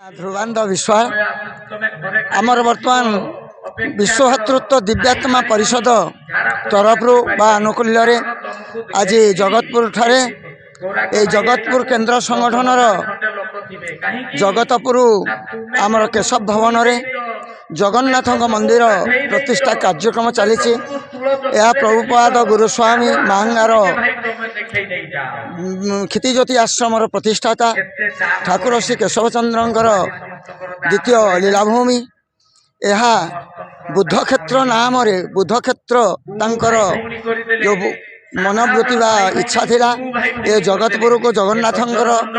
ध्रुवानंद विश्वास आमर बर्तमान विश्वभातृत्व दिव्यात्मा परिषद तरफ अनुकूल्य आज जगतपुर ठारे जगतपुर केन्द्र संगठनर जगतपुर आमर केशव भवन रे जगन्नाथ मंदिर प्रतिष्ठा कार्यक्रम चली प्रभुपाद गुरुस्वामी महांगार क्षितिज्योति आश्रम प्रतिष्ठाता ठाकुर श्री केशवचंद्र द्वितीय लीलाभूमि यह बुद्ध क्षेत्र नाम रे बुद्ध क्षेत्र जो मनोवृत्ति बा इच्छा थिला ये जगतपुर को जगन्नाथ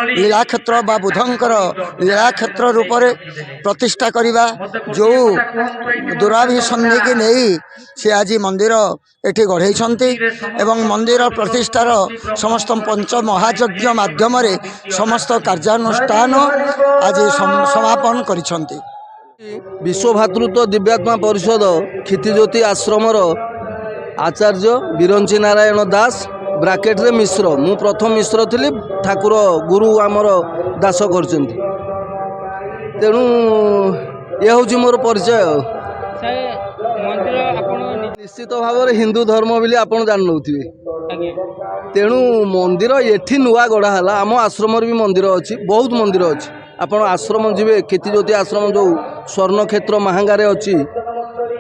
लीला क्षेत्र बा बुद्धंकर लीला क्षेत्र रूप में प्रतिष्ठा करवा जो दुराभिसंधि की नहीं से आज मंदिर एठी गढ़े एवं मंदिर प्रतिष्ठार समस्त पंच महायज्ञ माध्यम समस्त कार्यानुष्ठान आज समापन करिसंती। विश्वभातृत्व दिव्यात्मा परिषद क्षितिज्योति आश्रमर आचार्य बिरंची नारायण दास ब्राकेट रे मिश्र मु प्रथम मिश्र थी ठाकुर गुरु आमर दास कर तेणु ये हूँ मोर परिचय। निश्चित भाव में हिंदू धर्म बोली आपड़ जान तेणु मंदिर एठी नुआ गढ़ाला आम आश्रम भी मंदिर अच्छी बहुत मंदिर अच्छी आपण आश्रम जी क्षितिज्योति आश्रम जो स्वर्ण क्षेत्र महांगारे अच्छी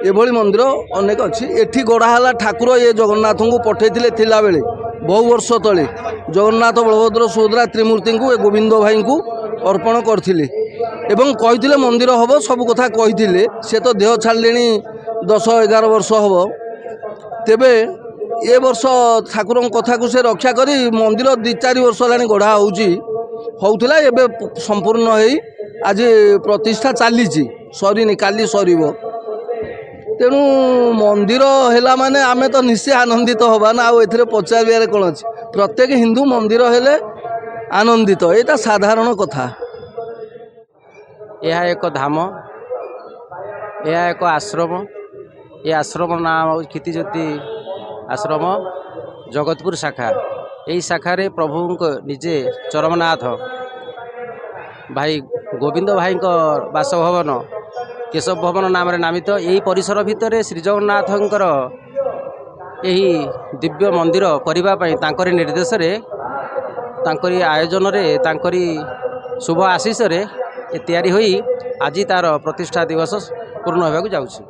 एभली मंदिर अनेक अच्छी एठी गढ़ाला ठाकुर ये जगन्नाथ को पठे थिला बेले बहु वर्ष तले जगन्नाथ बलभद्र सुभद्रा त्रिमूर्ति को गोविंद भाई को अर्पण करते एवं कही मंदिर हम सब कथा कही से तो देह छाड़े 10-11 वर्ष हम तेबे ए वर्ष ठाकुर कथा को से रक्षा करी मंदिर 2-4 वर्ष है गढ़ा होउथिला एबे संपूर्ण होई आज प्रतिष्ठा चली सरीनी काली सरीब तेणु मंदिर है माने आमे तो निश्चय आनंदित हवा ना ए पचार कौन अच्छे प्रत्येक हिंदू मंदिर हेले आनंदित यहाँ साधारण कथा। यह एक धाम यह एक आश्रम ये आश्रम नाम क्षितिज्योति आश्रम जगतपुर शाखा यही शाखा प्रभु निजे चरमनाथ भाई गोविंद भाई बासभवन केशव भवन नाम नामित यही परिसर भितर श्री जगन्नाथंकर यही दिव्य मंदिर करने निर्देश तांकरी आयोजन रे तांकरी शुभ आशीष रे तैयारी होई आज तार प्रतिष्ठा दिवस पूर्ण होगा जाउछि।